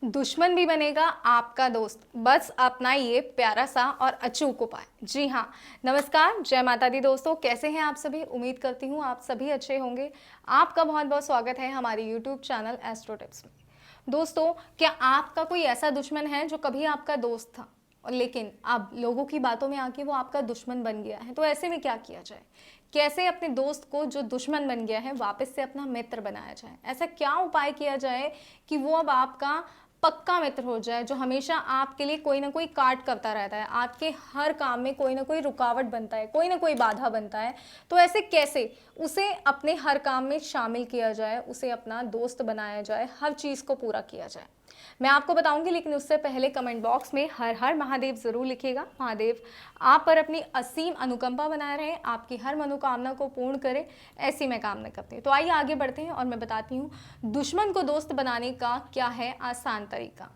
दुश्मन भी बनेगा आपका दोस्त, बस अपनाइए प्यारा सा और अचूक उपाय। जी हाँ, नमस्कार, जय माता दी दोस्तों। कैसे हैं आप सभी? उम्मीद करती हूँ आप सभी अच्छे होंगे। आपका बहुत बहुत स्वागत है हमारे यूट्यूब चैनल एस्ट्रो टिप्स में। दोस्तों, क्या आपका कोई ऐसा दुश्मन है जो कभी आपका दोस्त था और लेकिन अब लोगों की बातों में आके वो आपका दुश्मन बन गया है? तो ऐसे में क्या किया जाए? कैसे अपने दोस्त को जो दुश्मन बन गया है वापस से अपना मित्र बनाया जाए? ऐसा क्या उपाय किया जाए कि वो अब आपका पक्का मित्र हो जाए, जो हमेशा आपके लिए कोई ना कोई काट करता रहता है, आपके हर काम में कोई ना कोई रुकावट बनता है, कोई ना कोई बाधा बनता है। तो ऐसे कैसे उसे अपने हर काम में शामिल किया जाए, उसे अपना दोस्त बनाया जाए, हर चीज़ को पूरा किया जाए, मैं आपको बताऊंगी। लेकिन उससे पहले कमेंट बॉक्स में हर हर महादेव जरूर लिखिएगा। महादेव आप पर अपनी असीम अनुकंपा बनाए रहे, आपकी हर मनोकामना को पूर्ण करें, ऐसी मैं कामना करती हूँ। तो आइए आगे बढ़ते हैं और मैं बताती हूँ दुश्मन को दोस्त बनाने का क्या है आसान तरीका।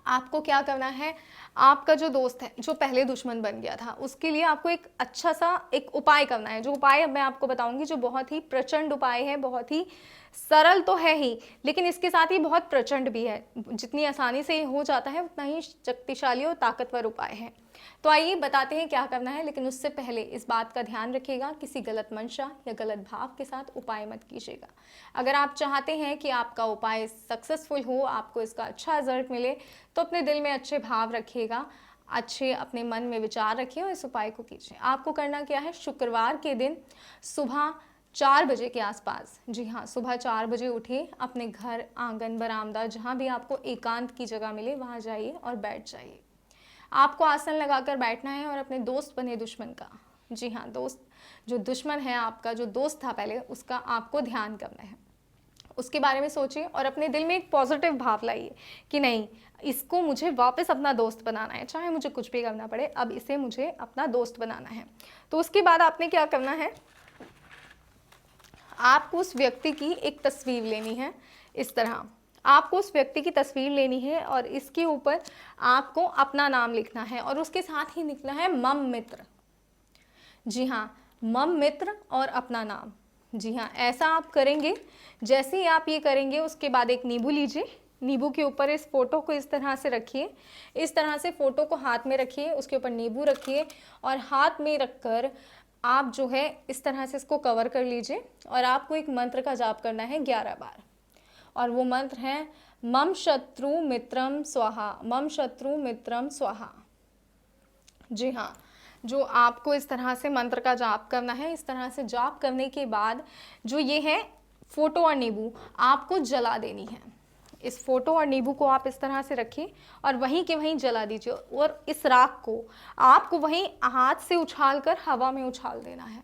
आपको क्या करना है, आपका जो दोस्त है जो पहले दुश्मन बन गया था, उसके लिए आपको एक अच्छा सा एक उपाय करना है। जो उपाय अब मैं आपको बताऊंगी, जो बहुत ही प्रचंड उपाय है, बहुत ही सरल तो है ही, लेकिन इसके साथ ही बहुत प्रचंड भी है। जितनी आसानी से हो जाता है उतना ही शक्तिशाली और ताकतवर उपाय है। तो आइए बताते हैं क्या करना है। लेकिन उससे पहले इस बात का ध्यान रखिएगा, किसी गलत मंशा या गलत भाव के साथ उपाय मत कीजिएगा। अगर आप चाहते हैं कि आपका उपाय सक्सेसफुल हो, आपको इसका अच्छा रिजल्ट मिले, तो अपने दिल में अच्छे भाव रखिएगा, अच्छे अपने मन में विचार रखिए और इस उपाय को कीजिए। आपको करना क्या है, शुक्रवार के दिन सुबह 4 बजे के आसपास, जी हाँ, सुबह 4 बजे उठिए, अपने घर, आंगन, बरामदा, जहाँ भी आपको एकांत की जगह मिले वहाँ जाइए और बैठ जाइए। आपको आसन लगाकर बैठना है और अपने दोस्त बने दुश्मन का, जी हाँ, दोस्त जो दुश्मन है आपका, जो दोस्त था पहले, उसका आपको ध्यान करना है। उसके बारे में सोचिए और अपने दिल में एक पॉजिटिव भाव लाइए कि नहीं, इसको मुझे वापस अपना दोस्त बनाना है, चाहे मुझे कुछ भी करना पड़े, अब इसे मुझे अपना दोस्त बनाना है। तो उसके बाद आपने क्या करना है, आपको उस व्यक्ति की एक तस्वीर लेनी है। इस तरह आपको उस व्यक्ति की तस्वीर लेनी है और इसके ऊपर आपको अपना नाम लिखना है और उसके साथ ही लिखना है मम मित्र। जी हाँ, मम मित्र और अपना नाम। जी हाँ, ऐसा आप करेंगे। जैसे ही आप ये करेंगे, उसके बाद एक नींबू लीजिए, नींबू के ऊपर इस फोटो को इस तरह से रखिए, इस तरह से फोटो को हाथ में रखिए, उसके ऊपर नींबू रखिए और हाथ में रखकर आप जो है इस तरह से इसको कवर कर लीजिए और आपको एक मंत्र का जाप करना है 11 बार। और वो मंत्र है मम शत्रु मित्रम स्वाहा, मम शत्रु मित्रम स्वाहा। जी हाँ, जो आपको इस तरह से मंत्र का जाप करना है। इस तरह से जाप करने के बाद जो ये है फोटो और नींबू आपको जला देनी है। इस फोटो और नींबू को आप इस तरह से रखिए और वहीं के वहीं जला दीजिए और इस राख को आपको वहीं हाथ से उछालकर हवा में उछाल देना है,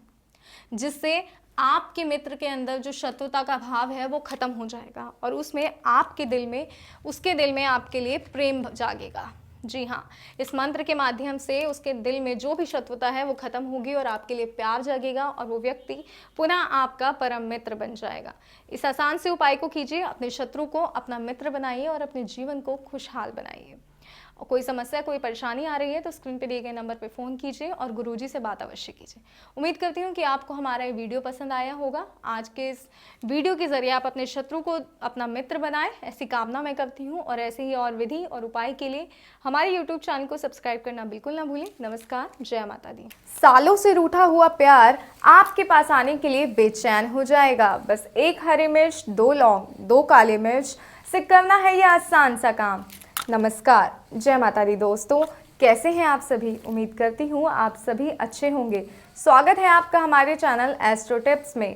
जिससे आपके मित्र के अंदर जो शत्रुता का भाव है वो खत्म हो जाएगा और उसमें आपके दिल में, उसके दिल में आपके लिए प्रेम जागेगा। जी हाँ, इस मंत्र के माध्यम से उसके दिल में जो भी शत्रुता है वो खत्म होगी और आपके लिए प्यार जागेगा और वो व्यक्ति पुनः आपका परम मित्र बन जाएगा। इस आसान से उपाय को कीजिए, अपने शत्रु को अपना मित्र बनाइए और अपने जीवन को खुशहाल बनाइए। और कोई समस्या, कोई परेशानी आ रही है तो स्क्रीन पे दिए गए नंबर पे फ़ोन कीजिए और गुरुजी से बात अवश्य कीजिए। उम्मीद करती हूँ कि आपको हमारा ये वीडियो पसंद आया होगा। आज के इस वीडियो के ज़रिए आप अपने शत्रु को अपना मित्र बनाएं, ऐसी कामना मैं करती हूँ। और ऐसे ही और विधि और उपाय के लिए हमारे यूट्यूब चैनल को सब्सक्राइब करना बिल्कुल ना भूलें। नमस्कार, जय माता दी। सालों से रूठा हुआ प्यार आपके पास आने के लिए बेचैन हो जाएगा। बस 1 हरी मिर्च, 2 लौंग, 2 काली मिर्च से करना है यह आसान सा काम। नमस्कार, जय माता दी दोस्तों। कैसे हैं आप सभी? उम्मीद करती हूँ आप सभी अच्छे होंगे। स्वागत है आपका हमारे चैनल एस्ट्रो टिप्स में।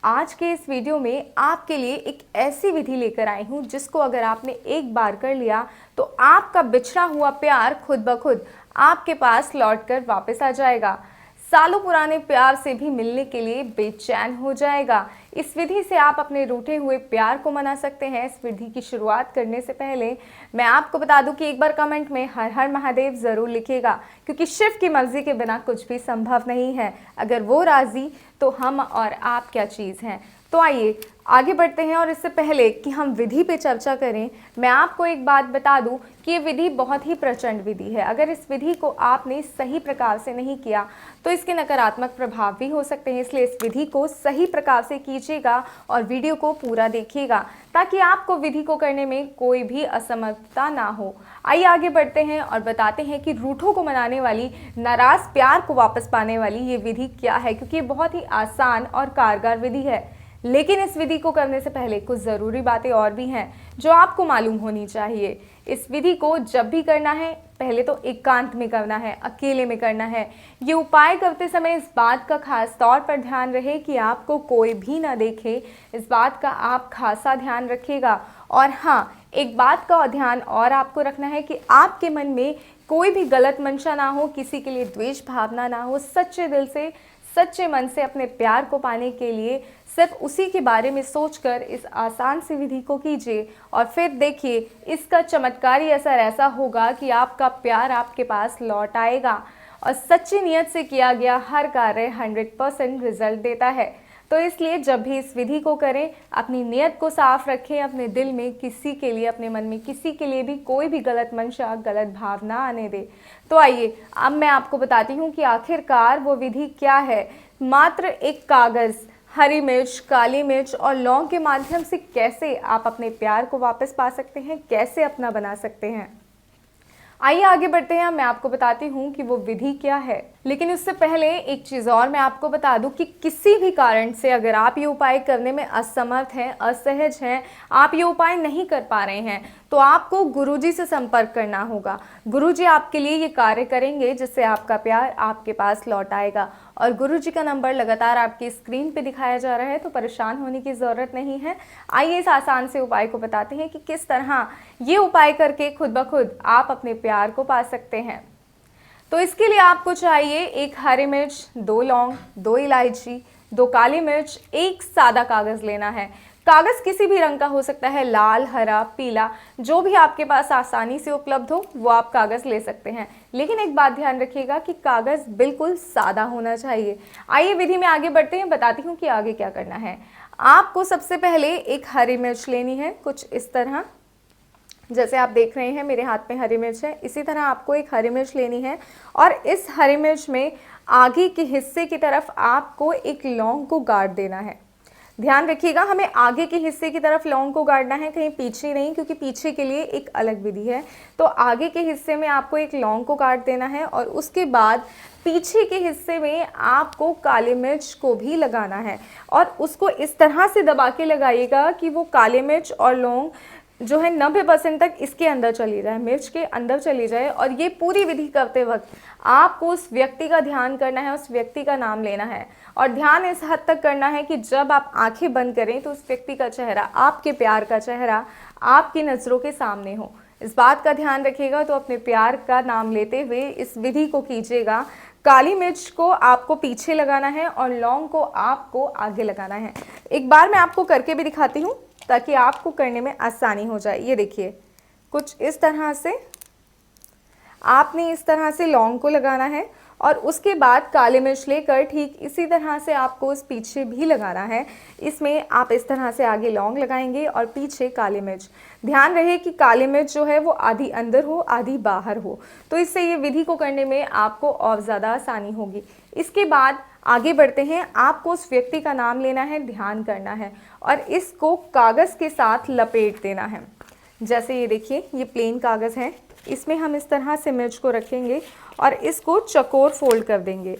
आज के इस वीडियो में आपके लिए एक ऐसी विधि लेकर आई हूँ जिसको अगर आपने एक बार कर लिया तो आपका बिछड़ा हुआ प्यार खुद ब खुद आपके पास लौट कर वापस आ जाएगा। सालों पुराने प्यार से भी मिलने के लिए बेचैन हो जाएगा। इस विधि से आप अपने रूठे हुए प्यार को मना सकते हैं। इस विधि की शुरुआत करने से पहले मैं आपको बता दूं कि एक बार कमेंट में हर हर महादेव ज़रूर लिखिएगा, क्योंकि शिव की मर्जी के बिना कुछ भी संभव नहीं है। अगर वो राज़ी तो हम और आप क्या चीज़ हैं। तो आइए आगे बढ़ते हैं, और इससे पहले कि हम विधि पे चर्चा करें, मैं आपको एक बात बता दूं कि ये विधि बहुत ही प्रचंड विधि है। अगर इस विधि को आपने सही प्रकार से नहीं किया तो इसके नकारात्मक प्रभाव भी हो सकते हैं। इसलिए इस विधि को सही प्रकार से कीजिएगा और वीडियो को पूरा देखिएगा ताकि आपको विधि को करने में कोई भी असमर्थता ना हो। आइए आगे बढ़ते हैं और बताते हैं कि रूठों को मनाने वाली, नाराज प्यार को वापस पाने वाली ये विधि क्या है, क्योंकि ये बहुत ही आसान और कारगर विधि है। लेकिन इस विधि को करने से पहले कुछ ज़रूरी बातें और भी हैं जो आपको मालूम होनी चाहिए। इस विधि को जब भी करना है पहले तो एकांत में करना है, अकेले में करना है। ये उपाय करते समय इस बात का खास तौर पर ध्यान रहे कि आपको कोई भी ना देखे, इस बात का आप खासा ध्यान रखिएगा। और हाँ, एक बात का ध्यान और आपको रखना है कि आपके मन में कोई भी गलत मंशा ना हो, किसी के लिए द्वेष भावना ना हो। सच्चे दिल से, सच्चे मन से अपने प्यार को पाने के लिए सिर्फ उसी के बारे में सोचकर इस आसान सी विधि को कीजिए, और फिर देखिए इसका चमत्कारी असर ऐसा होगा कि आपका प्यार आपके पास लौट आएगा। और सच्ची नियत से किया गया हर कार्य 100% रिजल्ट देता है। तो इसलिए जब भी इस विधि को करें अपनी नियत को साफ रखें, अपने दिल में किसी के लिए, अपने मन में किसी के लिए भी कोई भी गलत मंशा, गलत भावना आने दे। तो आइए अब मैं आपको बताती हूँ कि आखिरकार वो विधि क्या है। मात्र एक कागज़, हरी मिर्च, काली मिर्च और लौंग के माध्यम से कैसे आप अपने प्यार को वापस पा सकते हैं, कैसे अपना बना सकते हैं। आइए आगे बढ़ते हैं, मैं आपको बताती हूँ कि वो विधि क्या है। लेकिन उससे पहले एक चीज़ और मैं आपको बता दूं कि किसी भी कारण से अगर आप ये उपाय करने में असमर्थ हैं, असहज हैं, आप ये उपाय नहीं कर पा रहे हैं, तो आपको गुरुजी से संपर्क करना होगा। गुरुजी आपके लिए ये कार्य करेंगे जिससे आपका प्यार आपके पास लौट आएगा। और गुरुजी का नंबर लगातार आपकी स्क्रीन पे दिखाया जा रहा है, तो परेशान होने की ज़रूरत नहीं है। आइए इस आसान से उपाय को बताते हैं कि किस तरह ये उपाय करके खुद ब खुद आप अपने प्यार को पा सकते हैं। तो इसके लिए आपको चाहिए एक हरी मिर्च, 2 लौंग, 2 इलायची, 2 काली मिर्च, एक सादा कागज़ लेना है। कागज़ किसी भी रंग का हो सकता है, लाल, हरा, पीला, जो भी आपके पास आसानी से उपलब्ध हो वो आप कागज़ ले सकते हैं। लेकिन एक बात ध्यान रखिएगा कि कागज़ बिल्कुल सादा होना चाहिए। आइए विधि में आगे बढ़ते हैं, बताती हूँ कि आगे क्या करना है। आपको सबसे पहले एक हरी मिर्च लेनी है, कुछ इस तरह, जैसे आप देख रहे हैं मेरे हाथ में हरी मिर्च है। इसी तरह आपको एक हरी मिर्च लेनी है और इस हरी मिर्च में आगे के हिस्से की तरफ आपको एक लौंग को गाड़ देना है। ध्यान रखिएगा, हमें आगे के हिस्से की तरफ लौंग को गाड़ना है, कहीं पीछे नहीं, क्योंकि पीछे के लिए एक अलग विधि है। तो आगे के हिस्से में आपको एक लौंग को गाड़ देना है और उसके बाद पीछे के हिस्से में आपको काली मिर्च को भी लगाना है और उसको इस तरह से दबा के लगाइएगा कि वो काली मिर्च और लौंग जो है 90% तक इसके अंदर चली जाए, मिर्च के अंदर चली जाए। और ये पूरी विधि करते वक्त आपको उस व्यक्ति का ध्यान करना है, उस व्यक्ति का नाम लेना है और ध्यान इस हद तक करना है कि जब आप आंखें बंद करें तो उस व्यक्ति का चेहरा, आपके प्यार का चेहरा आपकी नज़रों के सामने हो। इस बात का ध्यान रखिएगा। तो अपने प्यार का नाम लेते हुए इस विधि को कीजिएगा। काली मिर्च को आपको पीछे लगाना है और लौंग को आपको आगे लगाना है। एक बार मैं आपको करके भी दिखाती हूँ ताकि आपको करने में आसानी हो जाए। ये देखिए, कुछ इस तरह से आपने इस तरह से लौंग को लगाना है और उसके बाद काली मिर्च लेकर ठीक इसी तरह से आपको उस पीछे भी लगाना है। इसमें आप इस तरह से आगे लौंग लगाएंगे और पीछे काली मिर्च। ध्यान रहे कि काली मिर्च जो है वो आधी अंदर हो, आधी बाहर हो, तो इससे ये विधि को करने में आपको और ज़्यादा आसानी होगी। इसके बाद आगे बढ़ते हैं। आपको उस व्यक्ति का नाम लेना है, ध्यान करना है और इसको कागज़ के साथ लपेट देना है। जैसे ये देखिए, ये प्लेन कागज़ है, इसमें हम इस तरह से मिर्च को रखेंगे और इसको चौकोर फोल्ड कर देंगे।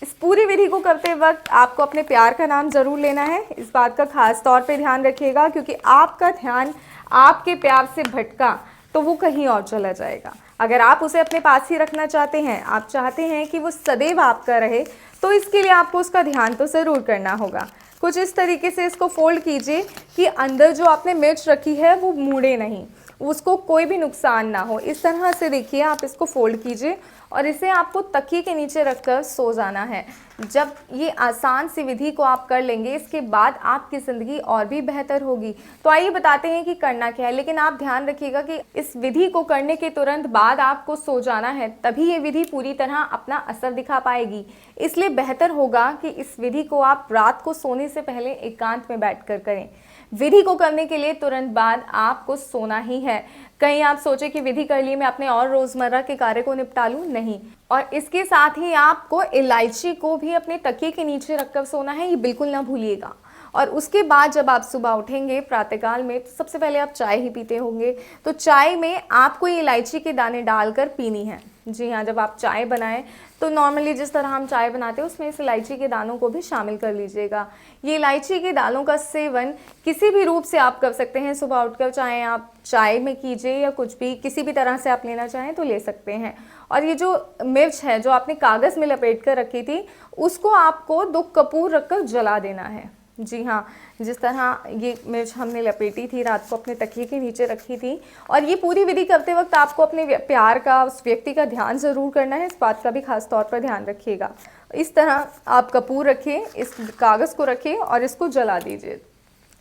इस पूरी विधि को करते वक्त आपको अपने प्यार का नाम ज़रूर लेना है। इस बात का खास तौर पे ध्यान रखिएगा, क्योंकि आपका ध्यान आपके प्यार से भटका तो वो कहीं और चला जाएगा। अगर आप उसे अपने पास ही रखना चाहते हैं, आप चाहते हैं कि वो सदैव आपका रहे, तो इसके लिए आपको उसका ध्यान तो ज़रूर करना होगा। कुछ इस तरीके से इसको फोल्ड कीजिए कि अंदर जो आपने मिर्च रखी है वो मुड़े नहीं, उसको कोई भी नुकसान ना हो। इस तरह से देखिए, आप इसको फोल्ड कीजिए और इसे आपको तकिए के नीचे रखकर सो जाना है। जब ये आसान सी विधि को आप कर लेंगे, इसके बाद आपकी ज़िंदगी और भी बेहतर होगी। तो आइए बताते हैं कि करना क्या है, लेकिन आप ध्यान रखिएगा कि इस विधि को करने के तुरंत बाद आपको सो जाना है, तभी ये विधि पूरी तरह अपना असर दिखा पाएगी। इसलिए बेहतर होगा कि इस विधि को आप रात को सोने से पहले एकांत में बैठकर करें। विधि को करने के लिए तुरंत बाद आपको सोना ही है। कहीं आप सोचे कि विधि कर ली, मैं अपने और रोज़मर्रा के कार्य को निपटा लूँ, नहीं। और इसके साथ ही आपको इलायची को भी अपने तकिए के नीचे रखकर सोना है, ये बिल्कुल ना भूलिएगा। और उसके बाद जब आप सुबह उठेंगे प्रातःकाल में, तो सबसे पहले आप चाय ही पीते होंगे, तो चाय में आपको ये इलायची के दाने डालकर पीनी है। जी हाँ, जब आप चाय बनाएं तो नॉर्मली जिस तरह हम चाय बनाते हैं उसमें इस इलायची के दानों को भी शामिल कर लीजिएगा। ये इलायची के दानों का सेवन किसी भी रूप से आप कर सकते हैं सुबह उठकर, चाहे आप चाय में कीजिए या कुछ भी, किसी भी तरह से आप लेना चाहें तो ले सकते हैं। और ये जो मिर्च है जो आपने कागज़ में लपेट कर रखी थी, उसको आपको 2 कपूर रखकर जला देना है। जी हाँ, जिस तरह ये मिर्च हमने लपेटी थी, रात को अपने तकिए के नीचे रखी थी। और ये पूरी विधि करते वक्त आपको अपने प्यार का, उस व्यक्ति का ध्यान ज़रूर करना है, इस बात का भी खास तौर पर ध्यान रखिएगा। इस तरह आप कपूर रखें, इस कागज़ को रखें और इसको जला दीजिए।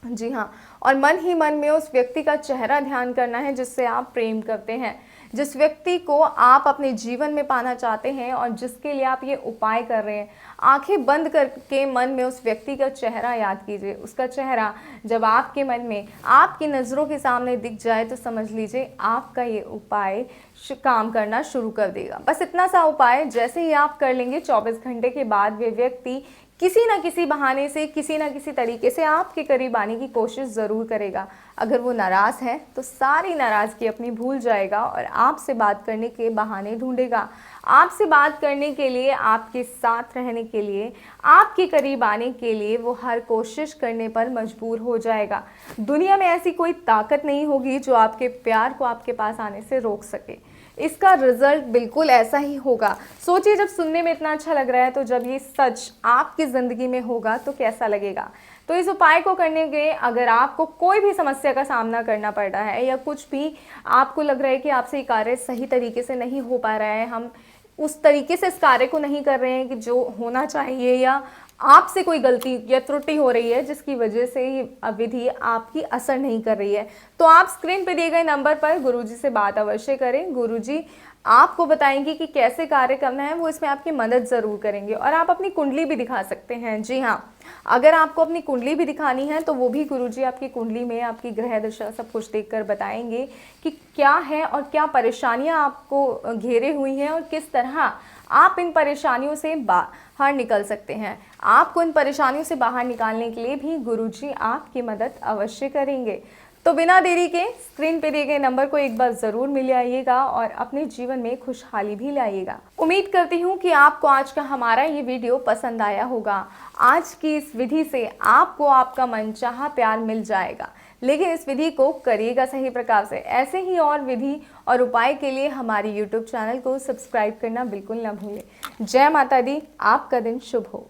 जी हाँ, और मन ही मन में उस व्यक्ति का चेहरा ध्यान करना है जिससे आप प्रेम करते हैं, जिस व्यक्ति को आप अपने जीवन में पाना चाहते हैं और जिसके लिए आप ये उपाय कर रहे हैं। आंखें बंद करके मन में उस व्यक्ति का चेहरा याद कीजिए। उसका चेहरा जब आपके मन में, आपकी नज़रों के सामने दिख जाए तो समझ लीजिए आपका ये उपाय काम करना शुरू कर देगा। बस इतना सा उपाय जैसे ही आप कर लेंगे, 24 घंटे के बाद वे व्यक्ति किसी न किसी बहाने से, किसी न किसी तरीके से आपके करीब आने की कोशिश ज़रूर करेगा। अगर वो नाराज़ है तो सारी नाराज़गी अपनी भूल जाएगा और आपसे बात करने के बहाने ढूंढेगा। आपसे बात करने के लिए, आपके साथ रहने के लिए, आपके करीब आने के लिए वो हर कोशिश करने पर मजबूर हो जाएगा। दुनिया में ऐसी कोई ताकत नहीं होगी जो आपके प्यार को आपके पास आने से रोक सके। इसका रिजल्ट बिल्कुल ऐसा ही होगा। सोचिए, जब सुनने में इतना अच्छा लग रहा है तो जब ये सच आपकी ज़िंदगी में होगा तो कैसा लगेगा। तो इस उपाय को करने के, अगर आपको कोई भी समस्या का सामना करना पड़ रहा है या कुछ भी आपको लग रहा है कि आपसे ये कार्य सही तरीके से नहीं हो पा रहा है, हम उस तरीके से इस कार्य को नहीं कर रहे हैं कि जो होना चाहिए, या आपसे कोई गलती या त्रुटि हो रही है जिसकी वजह से ये विधि आपकी असर नहीं कर रही है, तो आप स्क्रीन पर दिए गए नंबर पर गुरुजी से बात अवश्य करें। गुरुजी आपको बताएंगे कि कैसे कार्य करना है, वो इसमें आपकी मदद ज़रूर करेंगे। और आप अपनी कुंडली भी दिखा सकते हैं। जी हाँ, अगर आपको अपनी कुंडली भी दिखानी है तो वो भी गुरुजी आपकी कुंडली में आपकी ग्रह दशा सब कुछ देखकर बताएंगे कि क्या है और क्या परेशानियां आपको घेरे हुई हैं और किस तरह आप इन परेशानियों से बाहर निकल सकते हैं। आपको इन परेशानियों से बाहर निकालने के लिए भी गुरुजी आपकी मदद अवश्य करेंगे। तो बिना देरी के स्क्रीन पे दिए गए नंबर को एक बार ज़रूर मिल आइएगा और अपने जीवन में खुशहाली भी लाइएगा। उम्मीद करती हूँ कि आपको आज का हमारा ये वीडियो पसंद आया होगा। आज की इस विधि से आपको आपका मनचाहा प्यार मिल जाएगा, लेकिन इस विधि को करिएगा सही प्रकार से। ऐसे ही और विधि और उपाय के लिए हमारी YouTube चैनल को सब्सक्राइब करना बिल्कुल ना भूलें। जय माता दी, आपका दिन शुभ हो।